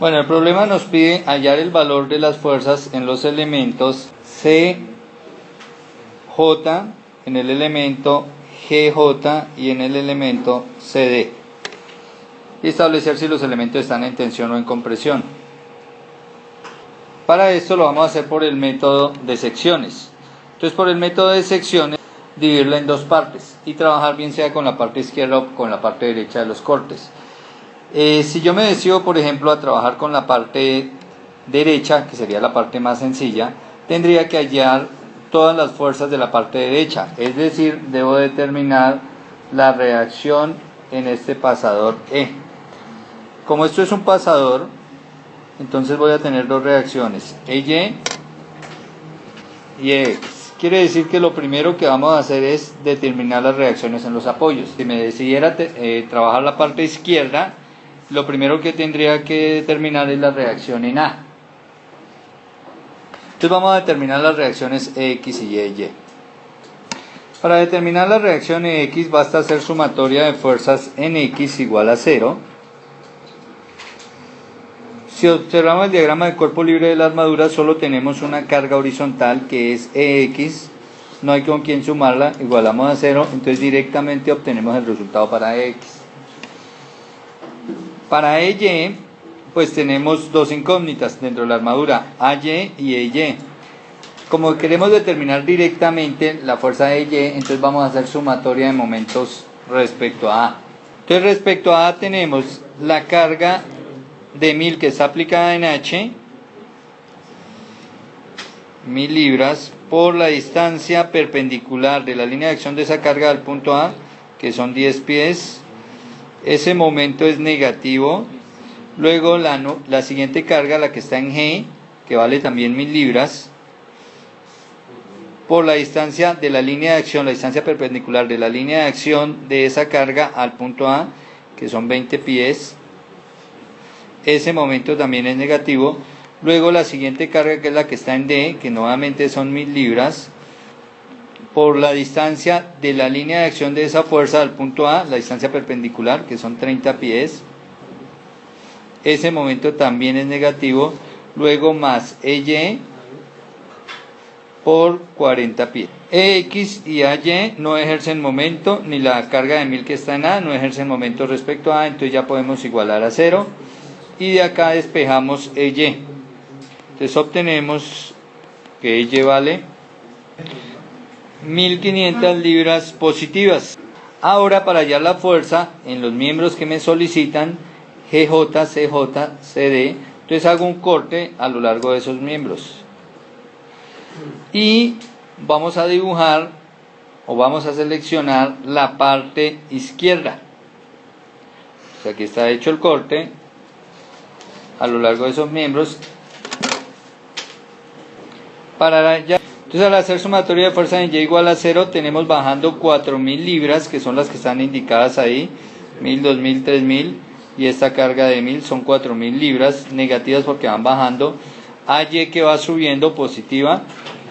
Bueno, el problema nos pide hallar el valor de las fuerzas en los elementos CJ, en el elemento GJ y en el elemento CD, y establecer si los elementos están en tensión o en compresión. Para esto lo vamos a hacer por el método de secciones. Entonces, por el método de secciones, dividirla en dos partes y trabajar bien sea con la parte izquierda o con la parte derecha de los cortes. Si yo me decido, por ejemplo, a trabajar con la parte derecha, que sería la parte más sencilla, tendría que hallar todas las fuerzas de la parte derecha, es decir, debo determinar la reacción en este pasador E. Como esto es un pasador, entonces voy a tener dos reacciones, EY y EX. Quiere decir que lo primero que vamos a hacer es determinar las reacciones en los apoyos. Si me decidiera trabajar la parte izquierda, lo primero que tendría que determinar es la reacción en A. Entonces vamos a determinar las reacciones EX y EY. Para determinar la reacción EX basta hacer sumatoria de fuerzas en X igual a 0. Si observamos el diagrama de cuerpo libre de la armadura, solo tenemos una carga horizontal que es EX, no hay con quién sumarla, igualamos a 0, entonces directamente obtenemos el resultado para EX. Para EY, pues tenemos dos incógnitas dentro de la armadura, AY y EY. Como queremos determinar directamente la fuerza EY, entonces vamos a hacer sumatoria de momentos respecto a A. Entonces respecto a A tenemos la carga de 1000 que está aplicada en H, 1000 libras, por la distancia perpendicular de la línea de acción de esa carga al punto A, que son 10 pies. Ese momento es negativo. Luego la siguiente carga, la que está en G, que vale también 1000 libras, por la distancia de la línea de acción, la distancia perpendicular de la línea de acción de esa carga al punto A, que son 20 pies. Ese momento también es negativo. Luego la siguiente carga, que es la que está en D, que nuevamente son 1000 libras, por la distancia de la línea de acción de esa fuerza al punto A, la distancia perpendicular, que son 30 pies. Ese momento también es negativo. Luego más EY por 40 pies. EX y AY no ejercen momento, ni la carga de 1000 que está en A no ejercen momento respecto a A, entonces ya podemos igualar a 0. Y de acá despejamos EY. Entonces obtenemos que EY vale 1500 libras positivas. Ahora, para hallar la fuerza en los miembros que me solicitan, GJ, CJ, CD, entonces hago un corte a lo largo de esos miembros. Y vamos a dibujar o vamos a seleccionar la parte izquierda. O sea, aquí está hecho el corte a lo largo de esos miembros. Entonces, al hacer sumatoria de fuerza en Y igual a 0, tenemos bajando 4000 libras, que son las que están indicadas ahí, 1000, 2000, 3000, y esta carga de 1000 son 4000 libras, negativas porque van bajando. AY que va subiendo, positiva,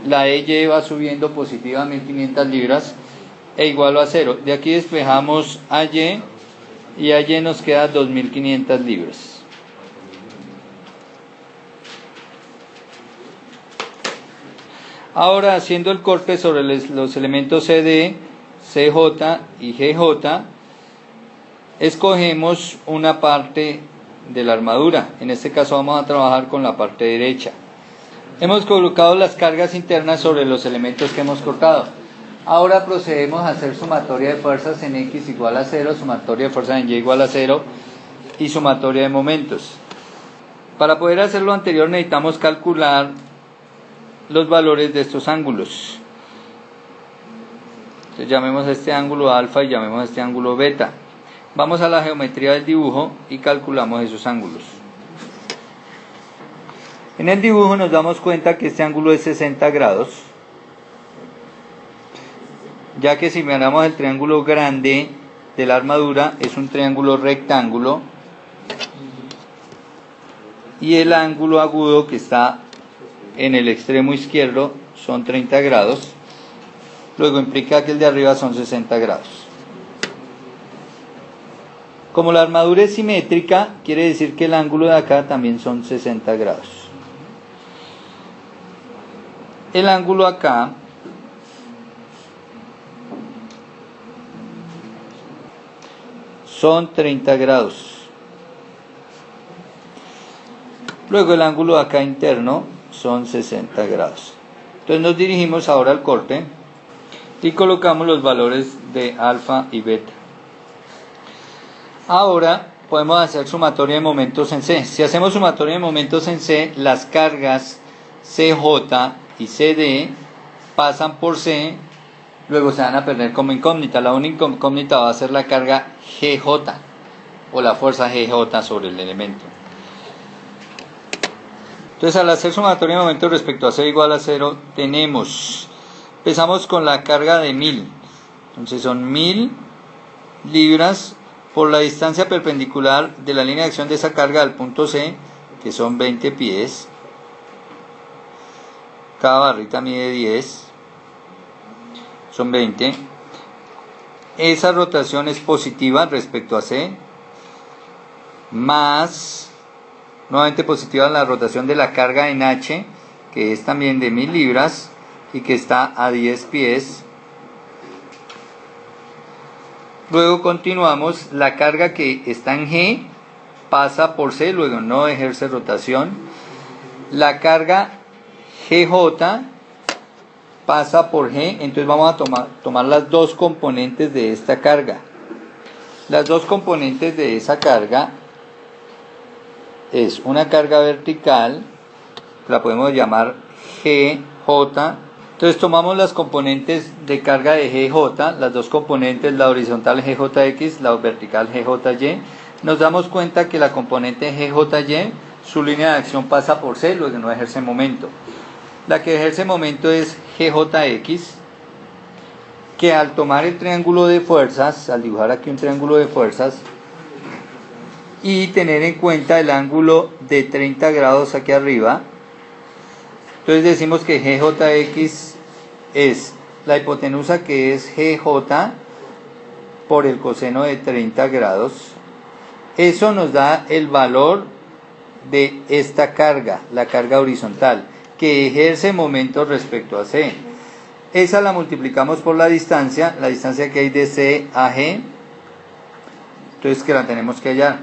la EY va subiendo, positiva, 1500 libras, e igual a 0. De aquí despejamos AY, y AY nos queda 2500 libras. Ahora, haciendo el corte sobre los elementos CD, CJ y GJ, escogemos una parte de la armadura. En este caso vamos a trabajar con la parte derecha. Hemos colocado las cargas internas sobre los elementos que hemos cortado. Ahora procedemos a hacer sumatoria de fuerzas en X igual a 0, sumatoria de fuerzas en Y igual a 0 y sumatoria de momentos. Para poder hacer lo anterior necesitamos calcular los valores de estos ángulos. Entonces llamemos a este ángulo alfa y llamemos a este ángulo beta. Vamos a la geometría del dibujo y calculamos esos ángulos. En el dibujo nos damos cuenta que este ángulo es 60 grados, ya que si miramos el triángulo grande de la armadura es un triángulo rectángulo, y el ángulo agudo que está en el extremo izquierdo son 30 grados, luego implica que el de arriba son 60 grados. Como la armadura es simétrica, quiere decir que el ángulo de acá también son 60 grados. El ángulo acá son 30 grados. Luego el ángulo de acá interno son 60 grados. Entonces nos dirigimos ahora al corte y colocamos los valores de alfa y beta. Ahora podemos hacer sumatoria de momentos en C. Si hacemos sumatoria de momentos en C, las cargas CJ y CD pasan por C, luego se van a perder como incógnita. La única incógnita va a ser la carga GJ o la fuerza GJ sobre el elemento. Entonces, al hacer sumatoria de momentos respecto a C igual a 0, empezamos con la carga de 1000. Entonces son 1000 libras por la distancia perpendicular de la línea de acción de esa carga al punto C, que son 20 pies. Cada barrita mide 10, son 20. Esa rotación es positiva respecto a C, más, nuevamente positiva la rotación de la carga en H, que es también de 1000 libras y que está a 10 pies. Luego continuamos, la carga que está en G pasa por C, luego no ejerce rotación. La carga GJ pasa por G, entonces vamos a tomar las dos componentes de esta carga. Las dos componentes de esa carga es una carga vertical, la podemos llamar GJ. Entonces tomamos las componentes de carga de GJ, las dos componentes, la horizontal GJX, la vertical GJY. Nos damos cuenta que la componente GJY, su línea de acción pasa por C, luego no ejerce momento. La que ejerce momento es GJX, que al tomar el triángulo de fuerzas, al dibujar aquí un triángulo de fuerzas, y tener en cuenta el ángulo de 30 grados aquí arriba, entonces decimos que GJX es la hipotenusa, que es GJ por el coseno de 30 grados. Eso nos da el valor de esta carga, la carga horizontal, que ejerce momento respecto a C. Esa la multiplicamos por la distancia que hay de C a G, entonces que la tenemos que hallar.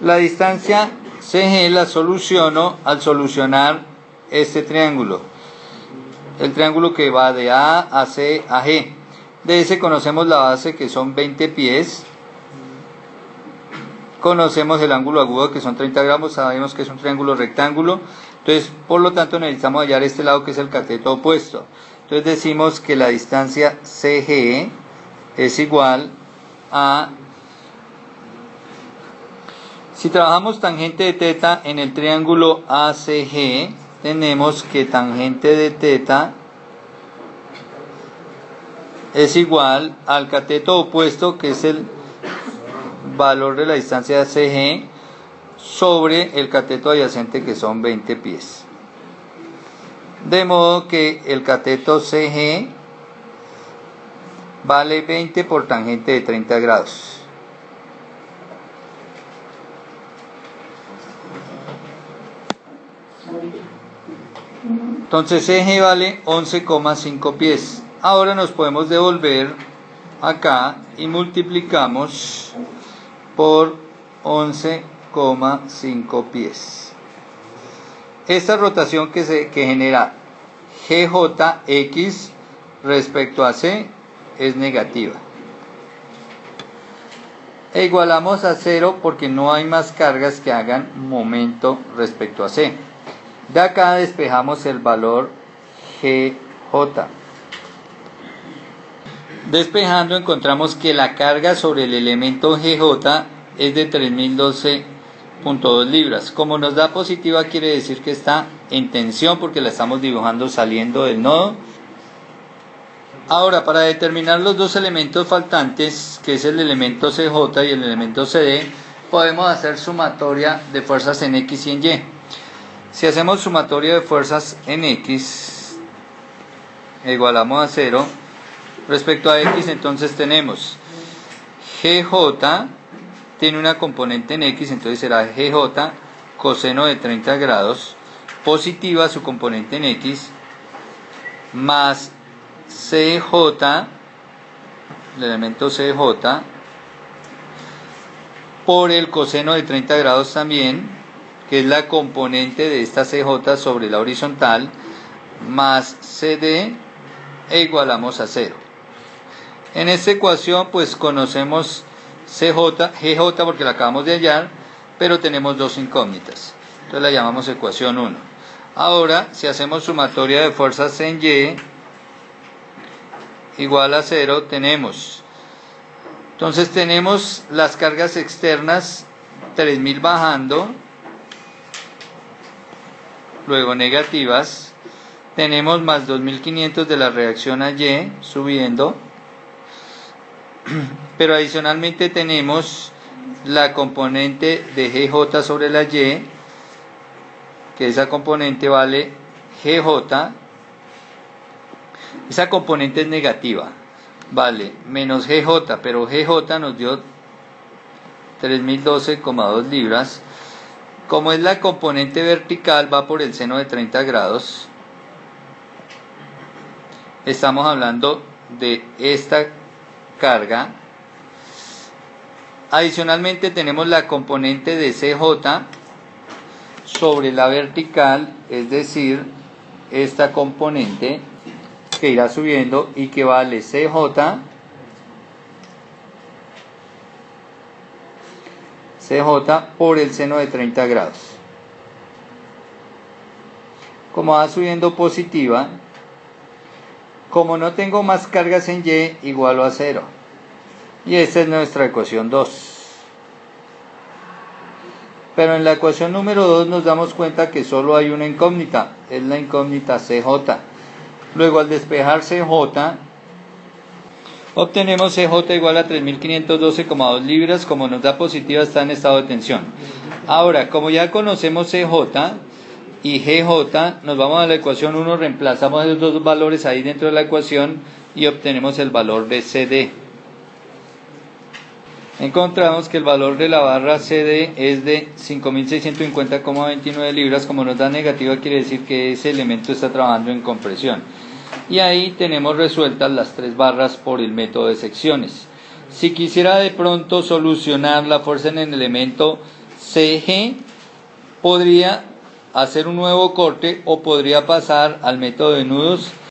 La distancia CG la soluciono al solucionar este triángulo, el triángulo que va de A a C a G. De ese conocemos la base, que son 20 pies, conocemos el ángulo agudo, que son 30 grados, sabemos que es un triángulo rectángulo, entonces por lo tanto necesitamos hallar este lado, que es el cateto opuesto. Entonces decimos que la distancia CG es igual a, si trabajamos tangente de teta en el triángulo ACG, tenemos que tangente de teta es igual al cateto opuesto, que es el valor de la distancia CG, sobre el cateto adyacente, que son 20 pies. De modo que el cateto CG vale 20 por tangente de 30 grados. Entonces CG vale 11,5 pies. Ahora nos podemos devolver acá y multiplicamos por 11,5 pies. Esta rotación que genera GJX respecto a C es negativa. E igualamos a 0 porque no hay más cargas que hagan momento respecto a C. De acá despejamos el valor GJ. Despejando encontramos que la carga sobre el elemento GJ es de 3012.2 libras. Como nos da positiva, quiere decir que está en tensión, porque la estamos dibujando saliendo del nodo. Ahora, para determinar los dos elementos faltantes, que es el elemento CJ y el elemento CD, podemos hacer sumatoria de fuerzas en X y en Y. Si hacemos sumatoria de fuerzas en X, igualamos a 0. Respecto a X, entonces tenemos GJ tiene una componente en X, entonces será GJ coseno de 30 grados positiva su componente en X más CJ, el elemento CJ, por el coseno de 30 grados también, que es la componente de esta CJ sobre la horizontal, más CD, e igualamos a 0. En esta ecuación pues conocemos GJ porque la acabamos de hallar, pero tenemos dos incógnitas, entonces la llamamos ecuación 1. Ahora, si hacemos sumatoria de fuerzas en Y igual a 0, entonces tenemos las cargas externas 3000 bajando, luego negativas, tenemos más 2500 de la reacción a Y subiendo, pero adicionalmente tenemos la componente de GJ sobre la Y, que esa componente vale GJ, esa componente es negativa, vale menos GJ, pero GJ nos dio 3012,2 libras. Como es la componente vertical, va por el seno de 30 grados. Estamos hablando de esta carga. Adicionalmente tenemos la componente de CJ sobre la vertical, es decir, esta componente que irá subiendo y que vale CJ por el seno de 30 grados. Como va subiendo positiva, como no tengo más cargas en Y, igualo a 0. Y esta es nuestra ecuación 2. Pero en la ecuación número 2 nos damos cuenta que solo hay una incógnita, es la incógnita CJ. Luego al despejar CJ, obtenemos CJ igual a 3512,2 libras, como nos da positiva está en estado de tensión. Ahora, como ya conocemos CJ y GJ, nos vamos a la ecuación 1, reemplazamos esos dos valores ahí dentro de la ecuación y obtenemos el valor de CD. Encontramos que el valor de la barra CD es de 5650,29 libras, como nos da negativa quiere decir que ese elemento está trabajando en compresión. Y ahí tenemos resueltas las tres barras por el método de secciones. Si quisiera de pronto solucionar la fuerza en el elemento CG, podría hacer un nuevo corte o podría pasar al método de nudos